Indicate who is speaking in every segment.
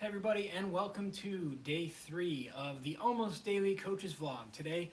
Speaker 1: Hey everybody, and welcome to day 3 of the Almost Daily Coaches Vlog. Today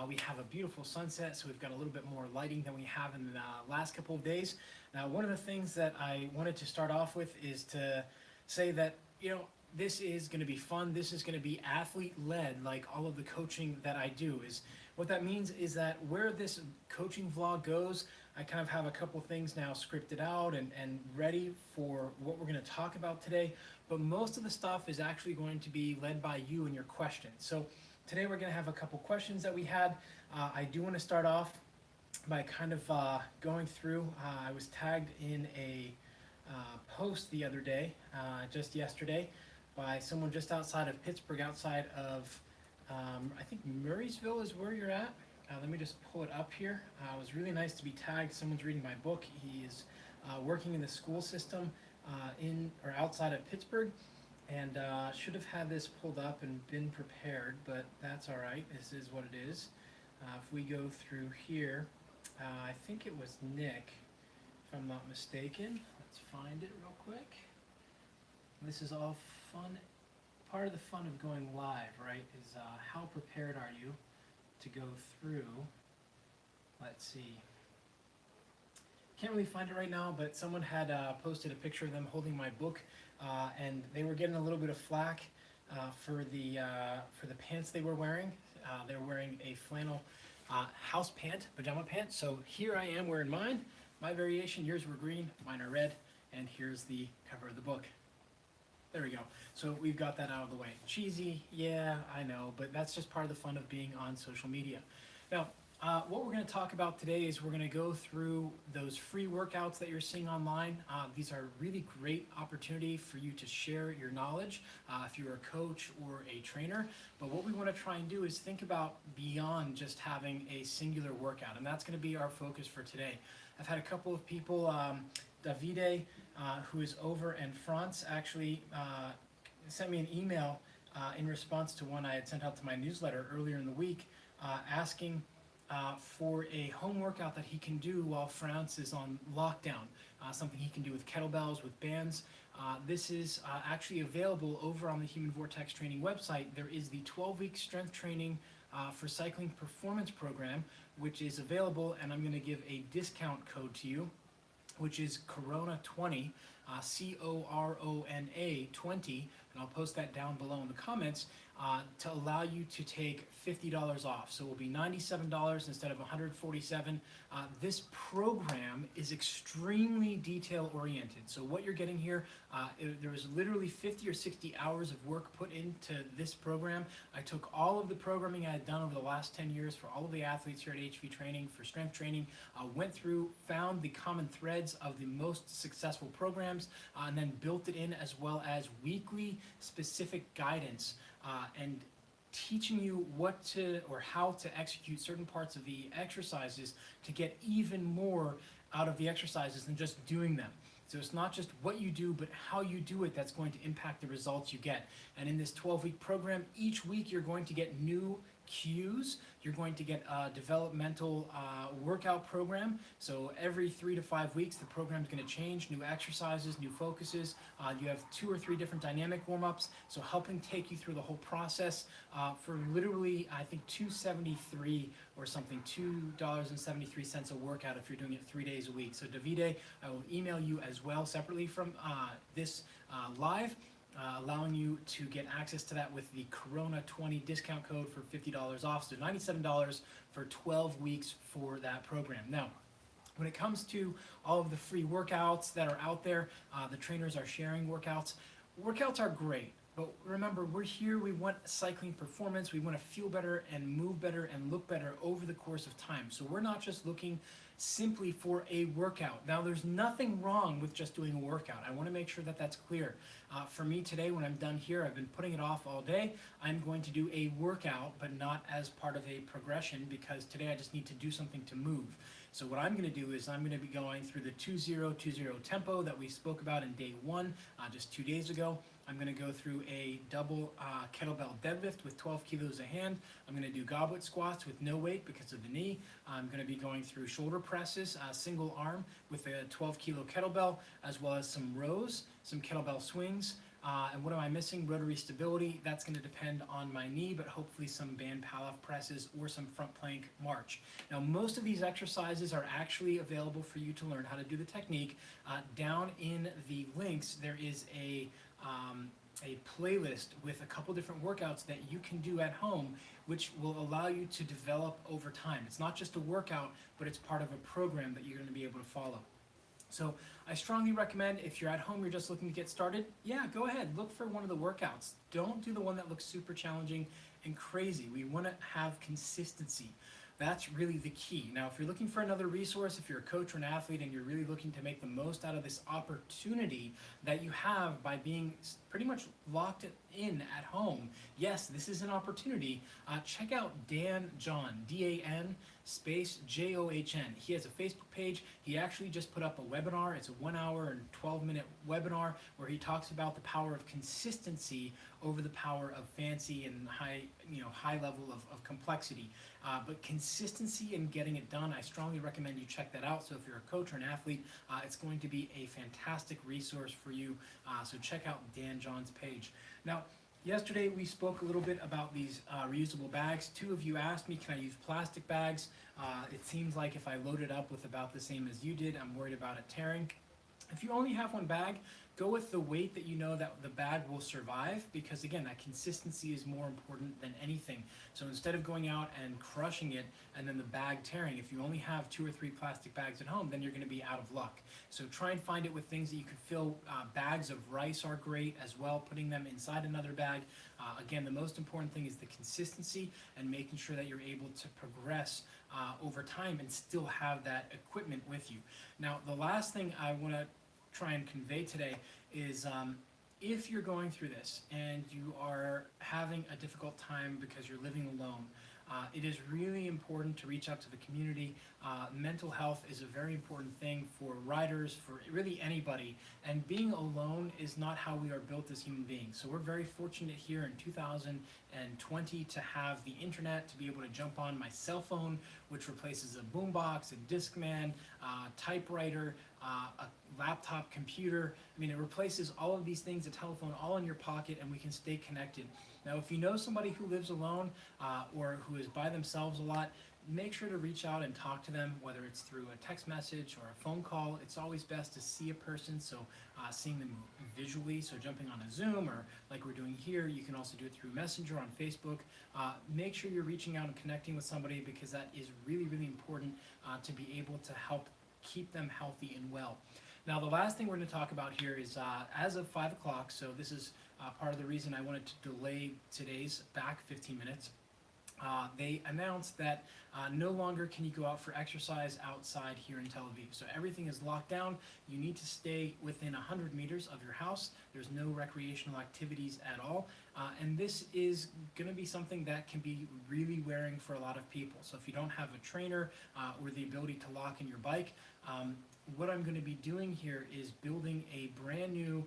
Speaker 1: we have a beautiful sunset, so we've got a little bit more lighting than we have in the last couple of days. Now, one of the things that I wanted to start off with is to say that, this is going to be fun. This is going to be athlete-led, like all of the coaching that I do. What that means is that where this coaching vlog goes, I kind of have a couple things now scripted out and ready for what we're going to talk about today. But most of the stuff is actually going to be led by you and your questions. So today we're going to have a couple questions that we had. I do want to start off by kind of going through. I was tagged in a post the other day, just yesterday, by someone just outside of Pittsburgh, outside of, I think Murraysville is where you're at. Let me just pull it up here. It was really nice to be tagged. Someone's reading my book. He is working in the school system in or outside of Pittsburgh, and should have had this pulled up and been prepared, but that's all right. This is what it is. If we go through here, I think it was Nick, if I'm not mistaken. Let's find it real quick. This is all fun. Part of the fun of going live, right, is how prepared are you to go through. Let's see. Can't really find it right now, but someone had posted a picture of them holding my book, and they were getting a little bit of flack for the pants they were wearing. They were wearing a flannel house pant, pajama pant. So here I am wearing mine. My variation, yours were green, mine are red, and here's the cover of the book. There we go. So we've got that out of the way. Cheesy, yeah, I know, but that's just part of the fun of being on social media. Now, what we're going to talk about today is we're going to go through those free workouts that you're seeing online. These are a really great opportunity for you to share your knowledge if you're a coach or a trainer. But what we want to try and do is think about beyond just having a singular workout, and that's going to be our focus for today. I've had a couple of people, Davide, who is over in France, actually sent me an email in response to one I had sent out to my newsletter earlier in the week, asking for a home workout that he can do while France is on lockdown, something he can do with kettlebells, with bands. This is actually available over on the Human Vortex Training website. There is the 12-week strength training for cycling performance program, which is available, and I'm going to give a discount code to you, which is Corona20, C-O-R-O-N-A 20, and I'll post that down below in the comments, to allow you to take $50 off. So it will be $97 instead of $147. This program is extremely detail oriented. So what you're getting here, there was literally 50 or 60 hours of work put into this program. I took all of the programming I had done over the last 10 years for all of the athletes here at HVTraining for strength training, went through, found the common threads of the most successful programs, and then built it in, as well as weekly specific guidance and teaching you what to or how to execute certain parts of the exercises to get even more out of the exercises than just doing them. So it's not just what you do, but how you do it that's going to impact the results you get. And in this 12-week program, each week you're going to get new cues. You're going to get a developmental workout program. So every 3 to 5 weeks, the program's going to change, new exercises, new focuses. You have 2 or 3 different dynamic warm-ups. So helping take you through the whole process for literally, I think, $2.73 or something, $2.73 a workout if you're doing it 3 days a week. So Davide, I will email you as well separately from this live, allowing you to get access to that with the Corona20 discount code for $50 off, so $97 for 12 weeks for that program. Now, when it comes to all of the free workouts that are out there, the trainers are sharing workouts. Workouts are great, but remember, we're here, we want cycling performance, we want to feel better and move better and look better over the course of time. So we're not just looking simply for a workout. Now, there's nothing wrong with just doing a workout. I want to make sure that that's clear. For me today, when I'm done here, I've been putting it off all day. I'm going to do a workout, but not as part of a progression, because today I just need to do something to move. So what I'm going to do is I'm going to be going through the 2-0-2-0 tempo that we spoke about in day 1, just 2 days ago. I'm going to go through a double kettlebell deadlift with 12 kilos a hand. I'm going to do goblet squats with no weight because of the knee. I'm going to be going through shoulder presses, single arm with a 12 kilo kettlebell, as well as some rows, some kettlebell swings, And what am I missing? Rotary stability. That's going to depend on my knee, but hopefully some band Pallof presses or some front plank march. Now, most of these exercises are actually available for you to learn how to do the technique. Down in the links, there is a playlist with a couple different workouts that you can do at home, which will allow you to develop over time. It's not just a workout, but it's part of a program that you're going to be able to follow. So I strongly recommend, if you're at home, you're just looking to get started, yeah, go ahead, look for one of the workouts. Don't do the one that looks super challenging and crazy. We want to have consistency. That's really the key. Now, if you're looking for another resource, if you're a coach or an athlete and you're really looking to make the most out of this opportunity that you have by being pretty much locked in at home, yes, this is an opportunity. Check out Dan John, D-A-N space J-O-H-N. He has a Facebook page. He actually just put up a webinar. It's a 1 hour and 12-minute webinar where he talks about the power of consistency over the power of fancy and high level of complexity. But consistency in getting it done, I strongly recommend you check that out. So if you're a coach or an athlete, it's going to be a fantastic resource for you. So check out Dan John's page. Now, yesterday we spoke a little bit about these reusable bags. 2 of you asked me, can I use plastic bags? It seems like if I load it up with about the same as you did, I'm worried about it tearing. If you only have one bag, go with the weight that you know that the bag will survive, because again, that consistency is more important than anything. So instead of going out and crushing it and then the bag tearing, if you only have 2 or 3 plastic bags at home, then you're going to be out of luck. So try and find it with things that you could fill. Bags of rice are great as well, putting them inside another bag. Again, the most important thing is the consistency and making sure that you're able to progress over time and still have that equipment with you. Now, the last thing I want to try and convey today is if you're going through this and you are having a difficult time because you're living alone, it is really important to reach out to the community. Mental health is a very important thing for riders, for really anybody, and being alone is not how we are built as human beings. So we're very fortunate here in 2020 to have the internet, to be able to jump on my cell phone, which replaces a boombox, a Discman, typewriter, a laptop computer. I mean, it replaces all of these things, a telephone, all in your pocket, and we can stay connected. Now, if you know somebody who lives alone or who is by themselves a lot, make sure to reach out and talk to them, whether it's through a text message or a phone call. It's always best to see a person, so seeing them visually, so jumping on a Zoom or like we're doing here. You can also do it through Messenger on Facebook. Make sure you're reaching out and connecting with somebody, because that is really, really important to be able to help keep them healthy and well. Now, the last thing we're going to talk about here is as of 5 o'clock, so this is part of the reason I wanted to delay today's back 15 minutes. They announced that no longer can you go out for exercise outside here in Tel Aviv. So everything is locked down. You need to stay within 100 meters of your house. There's no recreational activities at all. And this is going to be something that can be really wearing for a lot of people. So if you don't have a trainer or the ability to lock in your bike, what I'm going to be doing here is building a brand new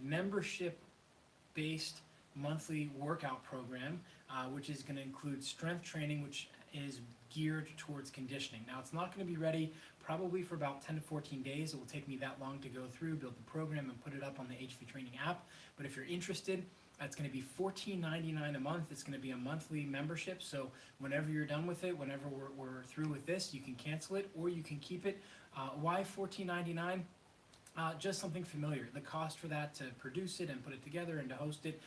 Speaker 1: membership-based monthly workout program, which is going to include strength training, which is geared towards conditioning. Now, it's not going to be ready probably for about 10 to 14 days. It will take me that long to go through, build the program, and put it up on the HVTraining app. But if you're interested, it's going to be $14.99 a month. It's going to be a monthly membership. So whenever you're done with it, whenever we're through with this, you can cancel it or you can keep it. Why $14.99? Just something familiar. The cost for that to produce it and put it together and to host it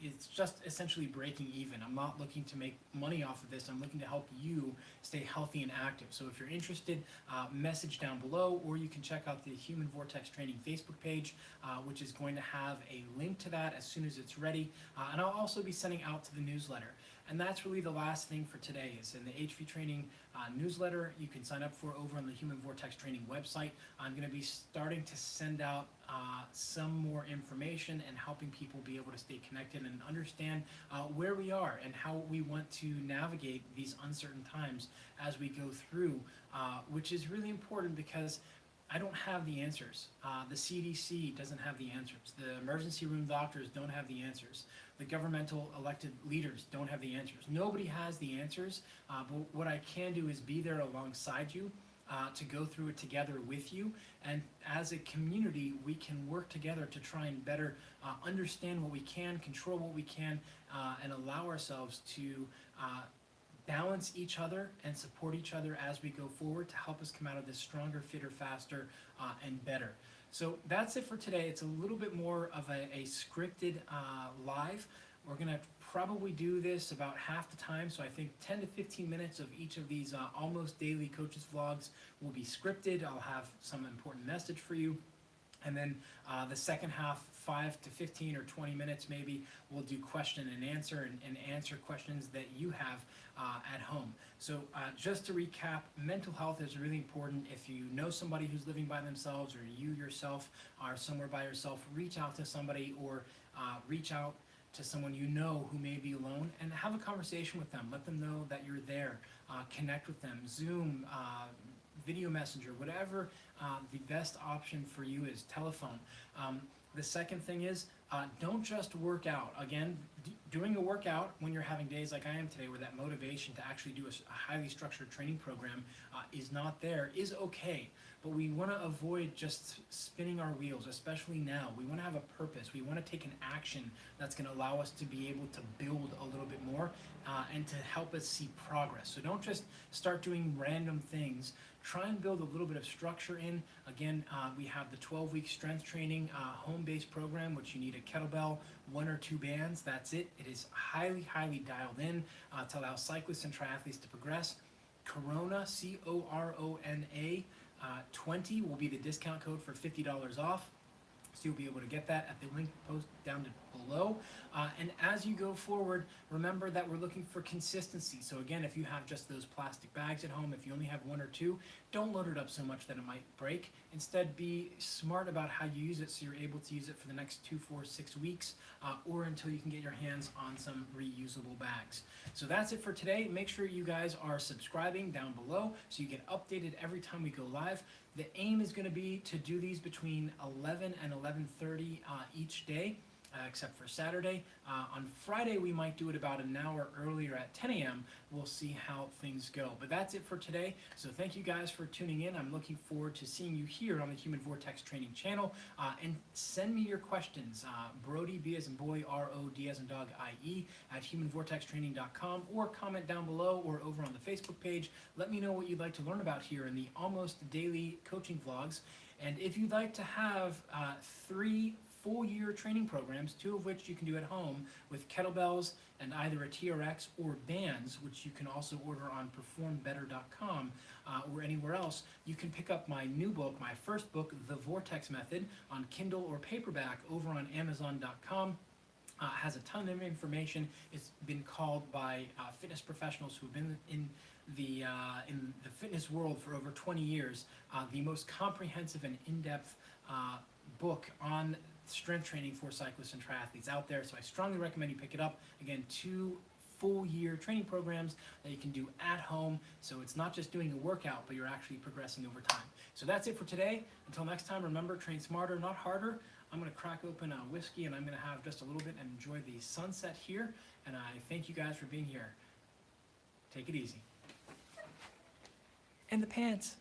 Speaker 1: it's just essentially breaking even. I'm not looking to make money off of this. I'm looking to help you stay healthy and active. So if you're interested, message down below, or you can check out the Human Vortex Training Facebook page, which is going to have a link to that as soon as it's ready. And I'll also be sending out to the newsletter. And that's really the last thing for today. Is in the HVTraining newsletter you can sign up for over on the Human Vortex Training website. I'm going to be starting to send out some more information and helping people be able to stay connected and understand where we are and how we want to navigate these uncertain times as we go through, which is really important because I don't have the answers. The CDC doesn't have the answers. The emergency room doctors don't have the answers. The governmental elected leaders don't have the answers. Nobody has the answers, but what I can do is be there alongside you, to go through it together with you. And as a community, we can work together to try and better understand what we can, control what we can, and allow ourselves to balance each other and support each other as we go forward to help us come out of this stronger, fitter, faster, and better. So that's it for today. It's a little bit more of a scripted live. We're going to probably do this about half the time, so I think 10 to 15 minutes of each of these almost daily coaches vlogs will be scripted. I'll have some important message for you. And then the second half, 5 to 15 or 20 minutes maybe, we'll do question and answer and answer questions that you have at home. So just to recap, mental health is really important. If you know somebody who's living by themselves, or you yourself are somewhere by yourself, reach out to somebody, or reach out to someone you know who may be alone and have a conversation with them. Let them know that you're there. Connect with them. Zoom, video messenger, whatever the best option for you is. Telephone. The second thing is, don't just work out. Again, doing a workout when you're having days like I am today, where that motivation to actually do a highly structured training program is not there, is okay. But we want to avoid just spinning our wheels, especially now. We want to have a purpose. We want to take an action that's going to allow us to be able to build a little bit more and to help us see progress. So don't just start doing random things. Try and build a little bit of structure in. Again, we have the 12-week strength training home-based program, which you need a kettlebell, 1 or 2 bands. That's it. It is highly, highly dialed in to allow cyclists and triathletes to progress. Corona, C-O-R-O-N-A, 20 will be the discount code for $50 off. So you'll be able to get that at the link post down below. And as you go forward, remember that we're looking for consistency. So again, if you have just those plastic bags at home, if you only have 1 or 2, don't load it up so much that it might break. Instead, be smart about how you use it so you're able to use it for the next 2, 4, 6 weeks, or until you can get your hands on some reusable bags. So that's it for today. Make sure you guys are subscribing down below so you get updated every time we go live. The aim is going to be to do these between 11 and 11:30 each day, except for Saturday. On Friday, we might do it about an hour earlier at 10 a.m. We'll see how things go. But that's it for today. So thank you guys for tuning in. I'm looking forward to seeing you here on the Human Vortex Training channel. And send me your questions. Brody, B as in boy, R-O-D as in dog, I-E, at humanvortextraining.com, or comment down below or over on the Facebook page. Let me know what you'd like to learn about here in the almost daily coaching vlogs. And if you'd like to have 3 full-year training programs, 2 of which you can do at home with kettlebells and either a TRX or bands, which you can also order on performbetter.com or anywhere else. You can pick up my new book, my first book, The Vortex Method, on Kindle or paperback over on Amazon.com. Has a ton of information. It's been called by fitness professionals who've been in the fitness world for over 20 years, the most comprehensive and in-depth book on strength training for cyclists and triathletes out there. So I strongly recommend you pick it up. Again, 2 full-year training programs that you can do at home. So it's not just doing a workout, but you're actually progressing over time. So that's it for today. Until next time, remember, train smarter, not harder. I'm going to crack open a whiskey and I'm going to have just a little bit and enjoy the sunset here. And I thank you guys for being here. Take it easy. And the pants.